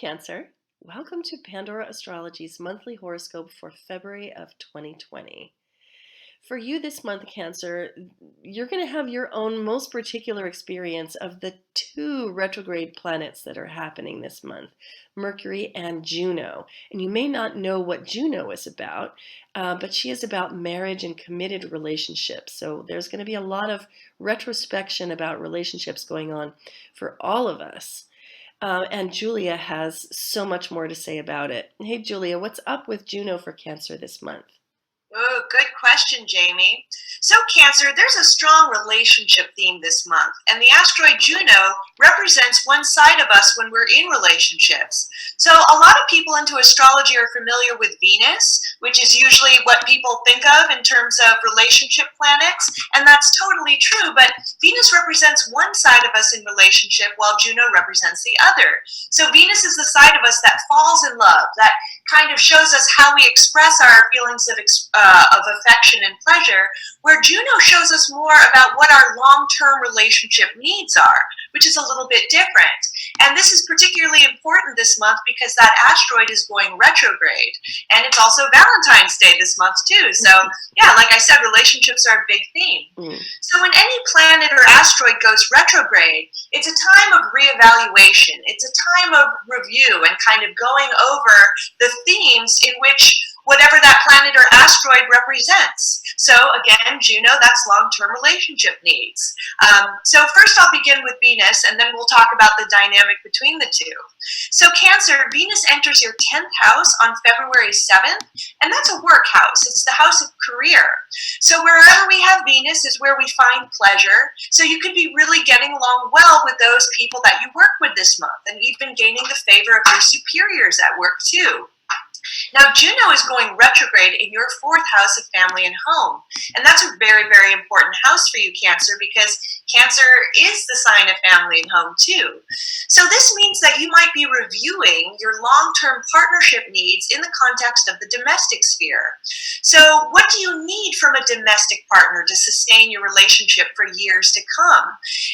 Cancer. Welcome to Pandora Astrology's monthly horoscope for February of 2020. For you this month, Cancer, you're going to have your own most particular experience of the two retrograde planets that are happening this month, Mercury and Juno. And you may not know what Juno is about, but she is about marriage and committed relationships. So there's going to be a lot of retrospection about relationships going on for all of us. And Julia has so much more to say about it. Hey, Julia, what's up with Juno for Cancer this month? Oh, good question, Jamie. So, Cancer, there's a strong relationship theme this month, and the asteroid Juno represents one side of us when we're in relationships. So, a lot of people into astrology are familiar with Venus, which is usually what people think of in terms of relationship planets, and that's totally true, but Venus represents one side of us in relationship while Juno represents the other. So, Venus is the side of us that falls in love, that kind of shows us how we express our feelings of affection and pleasure, where Juno shows us more about what our long-term relationship needs are, which is a little bit different. And this is particularly important this month because that asteroid is going retrograde. And it's also Valentine's Day this month too. So yeah, like I said, relationships are a big theme. So when any planet or asteroid goes retrograde, it's a time of reevaluation. It's a time of review and kind of going over the themes in which whatever that planet or asteroid represents. So again, Juno, that's long-term relationship needs. So first I'll begin with Venus, and then we'll talk about the dynamic between the two. So Cancer, Venus enters your 10th house on February 7th, and that's a work house. It's the house of career. So wherever we have Venus is where we find pleasure. So you could be really getting along well with those people that you work with this month, and even gaining the favor of your superiors at work too. Now, Juno is going retrograde in your 4th house of family and home. And that's a very, very important house for you, Cancer, because Cancer is the sign of family and home too. So this means that you might be reviewing your long-term partnership needs in the context of the domestic sphere. So what do you need from a domestic partner to sustain your relationship for years to come?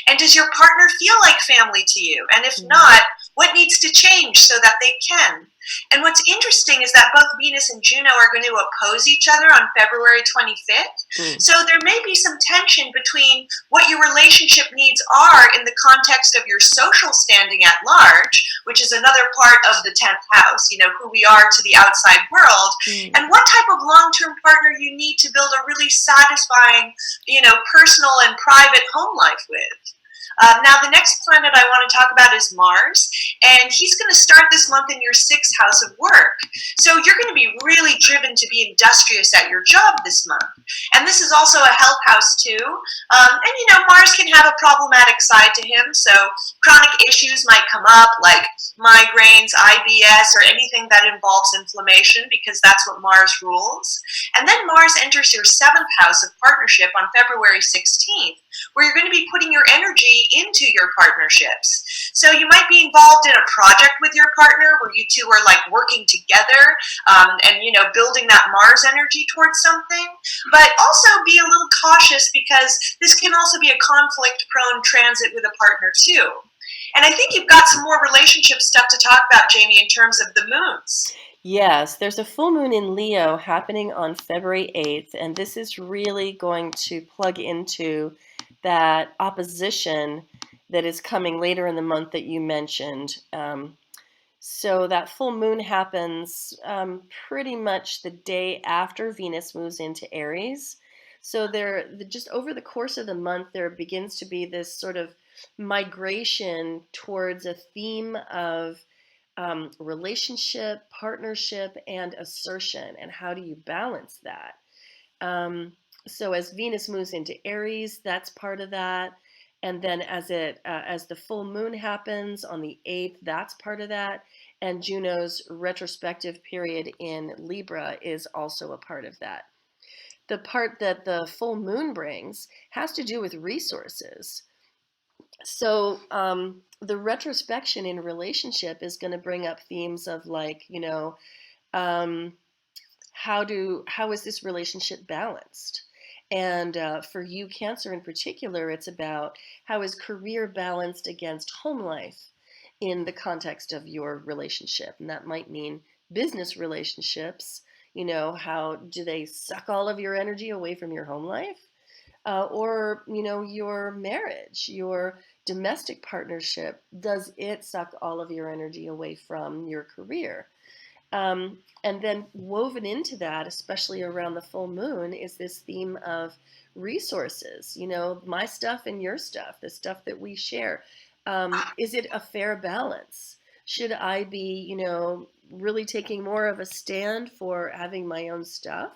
And does your partner feel like family to you? And if not, what needs to change so that they can? And what's interesting is that both Venus and Juno are going to oppose each other on February 25th. So there may be some tension between what your relationship needs are in the context of your social standing at large, which is another part of the 10th house, you know, who we are to the outside world, and what type of long-term partner you need to build a really satisfying, you know, personal and private home life with. Now, the next planet I want to talk about is Mars, and he's going to start this month in your 6th house of work. So you're going to be really driven to be industrious at your job this month. And this is also a health house too. And you know, Mars can have a problematic side to him, so chronic issues might come up like migraines, IBS, or anything that involves inflammation, because that's what Mars rules. And then Mars enters your 7th house of partnership on February 16th, where you're going to be putting your energy into your partnerships. So you might be involved in a project with your partner where you two are like working together and, you know, building that Mars energy towards something, but also be a little cautious because this can also be a conflict-prone transit with a partner too. And I think you've got some more relationship stuff to talk about, Jamie, in terms of the moons. Yes, there's a full moon in Leo happening on February 8th, and this is really going to plug into that opposition that is coming later in the month that you mentioned. So that full moon happens pretty much the day after Venus moves into Aries. So just over the course of the month, there begins to be this sort of migration towards a theme of relationship, partnership, and assertion. And how do you balance that? So as Venus moves into Aries, that's part of that. And then as the full moon happens on the 8th, that's part of that. And Juno's retrospective period in Libra is also a part of that. The part that the full moon brings has to do with resources. So the retrospection in relationship is going to bring up themes of like, you know, how is this relationship balanced? And for you, Cancer in particular, it's about how is career balanced against home life? in the context of your relationship. And that might mean business relationships. How do they suck all of your energy away from your home life? Or, your marriage, your domestic partnership, does it suck all of your energy away from your career? And then woven into that, especially around the full moon, is this theme of resources, my stuff and your stuff, the stuff that we share. Is it a fair balance? Should I be, really taking more of a stand for having my own stuff?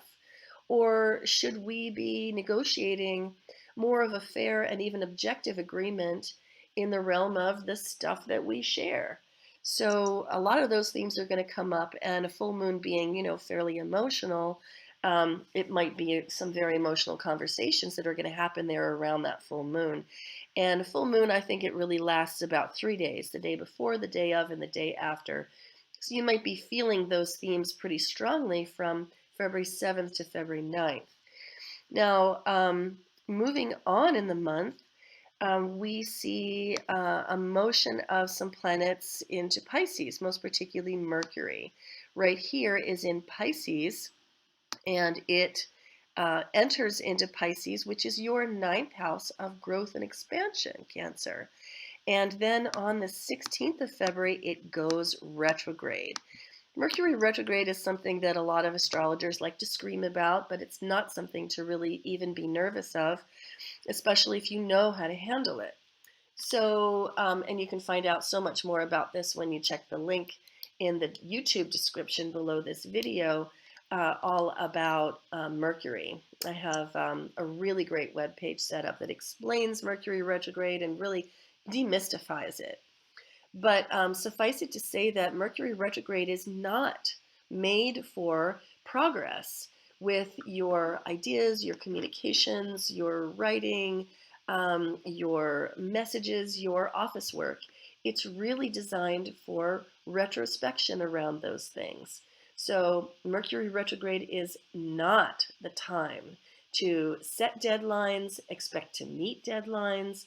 Or should we be negotiating more of a fair and even objective agreement in the realm of the stuff that we share? So a lot of those themes are going to come up, and a full moon being, fairly emotional, it might be some very emotional conversations that are going to happen there around that full moon. And a full moon, I think it really lasts about 3 days, the day before, the day of, and the day after. So you might be feeling those themes pretty strongly from February 7th to February 9th. Now, moving on in the month, we see a motion of some planets into Pisces, most particularly Mercury. Right here is in Pisces, and it enters into Pisces, which is your 9th house of growth and expansion, Cancer. And then on the 16th of February, it goes retrograde. Mercury retrograde is something that a lot of astrologers like to scream about, but it's not something to really even be nervous of, especially if you know how to handle it. So, and you can find out so much more about this when you check the link in the YouTube description below this video, all about Mercury. I have a really great webpage set up that explains Mercury retrograde and really demystifies it. But suffice it to say that Mercury retrograde is not made for progress with your ideas, your communications, your writing, your messages, your office work. It's really designed for retrospection around those things. So Mercury retrograde is not the time to set deadlines, expect to meet deadlines.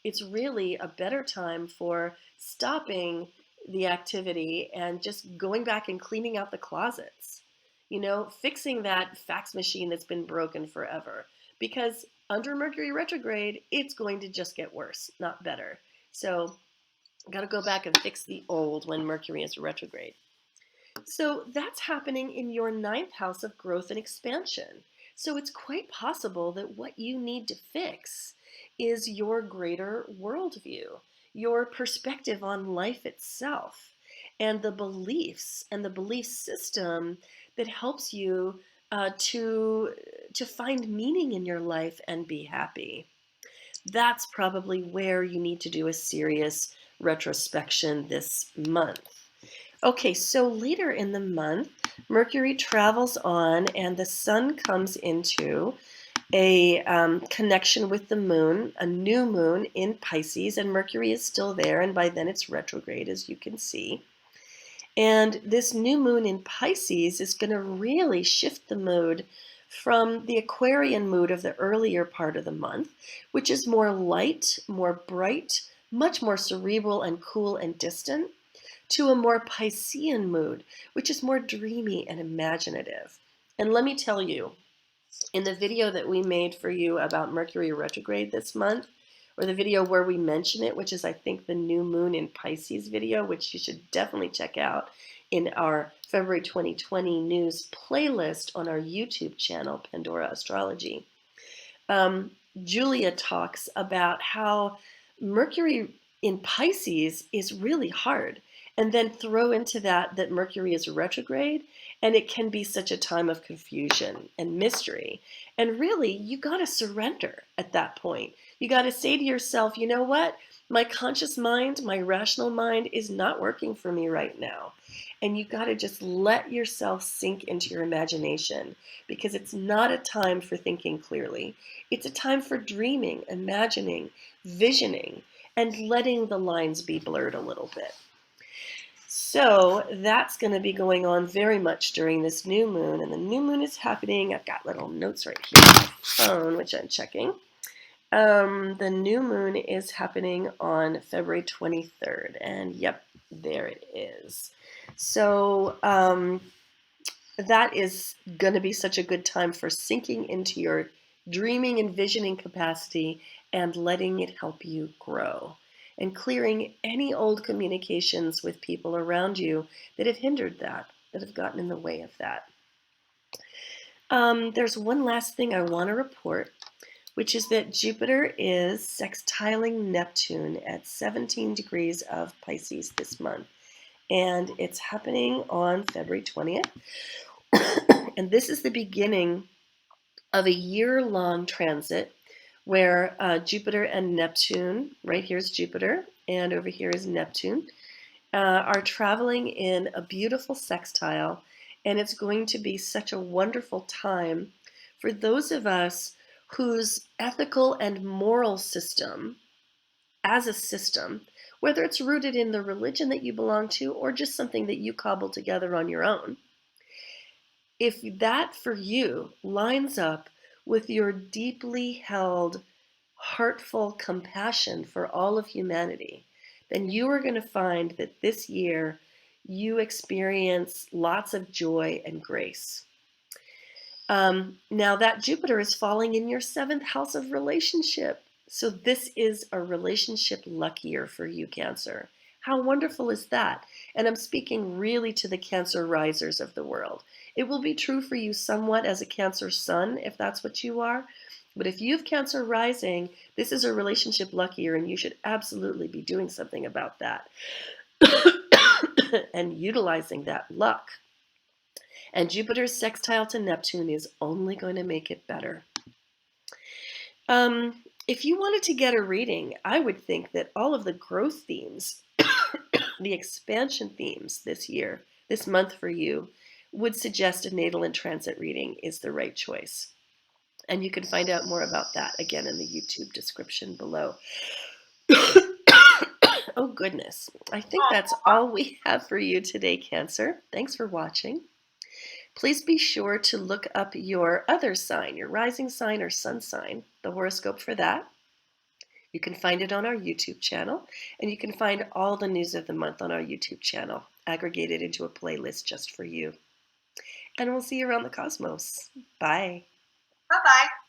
It's really a better time for stopping the activity and just going back and cleaning out the closets, fixing that fax machine that's been broken forever. Because under Mercury retrograde, it's going to just get worse, not better. So got to go back and fix the old when Mercury is retrograde. So that's happening in your 9th house of growth and expansion. So it's quite possible that what you need to fix is your greater worldview, your perspective on life itself, and the beliefs and the belief system that helps you to find meaning in your life and be happy. That's probably where you need to do a serious retrospection this month. Okay, so later in the month, Mercury travels on and the sun comes into a connection with the moon, a new moon in Pisces, and Mercury is still there, and by then it's retrograde, as you can see. And this new moon in Pisces is going to really shift the mood from the Aquarian mood of the earlier part of the month, which is more light, more bright, much more cerebral and cool and distant, to a more Piscean mood, which is more dreamy and imaginative. And let me tell you, in the video that we made for you about Mercury retrograde this month, or the video where we mention it, which is, I think, the new moon in Pisces video, which you should definitely check out in our February 2020 news playlist on our YouTube channel, Pandora Astrology. Julia talks about how Mercury in Pisces is really hard, and then throw into that Mercury is retrograde, and it can be such a time of confusion and mystery. And really, you got to surrender at that point. You got to say to yourself, you know what? My conscious mind, my rational mind is not working for me right now. And you got to just let yourself sink into your imagination, because it's not a time for thinking clearly. It's a time for dreaming, imagining, visioning, and letting the lines be blurred a little bit. So that's going to be going on very much during this new moon. And the new moon is happening. I've got little notes right here on my phone, which I'm checking. The new moon is happening on February 23rd, and yep, there it is. So that is going to be such a good time for sinking into your dreaming and visioning capacity and letting it help you grow and clearing any old communications with people around you that have hindered that have gotten in the way of that. There's one last thing I want to report, which is that Jupiter is sextiling Neptune at 17 degrees of Pisces this month. And it's happening on February 20th. And this is the beginning of a year-long transit where Jupiter and Neptune, right here's Jupiter, and over here is Neptune, are traveling in a beautiful sextile. And it's going to be such a wonderful time for those of us whose ethical and moral system, as a system, whether it's rooted in the religion that you belong to or just something that you cobble together on your own, if that for you lines up with your deeply held, heartful compassion for all of humanity, then you are going to find that this year you experience lots of joy and grace. Now that Jupiter is falling in your 7th house of relationship. So this is a relationship lucky year for you, Cancer. How wonderful is that? And I'm speaking really to the Cancer risers of the world. It will be true for you somewhat as a Cancer sun, if that's what you are. But if you have Cancer rising, this is a relationship lucky year, and you should absolutely be doing something about that and utilizing that luck. And Jupiter's sextile to Neptune is only going to make it better. If you wanted to get a reading, I would think that all of the growth themes, the expansion themes this month for you, would suggest a natal and transit reading is the right choice. And you can find out more about that again in the YouTube description below. Oh goodness, I think that's all we have for you today, Cancer. Thanks for watching. Please be sure to look up your other sign, your rising sign or sun sign, the horoscope for that. You can find it on our YouTube channel, and you can find all the news of the month on our YouTube channel, aggregated into a playlist just for you. And we'll see you around the cosmos. Bye. Bye-bye.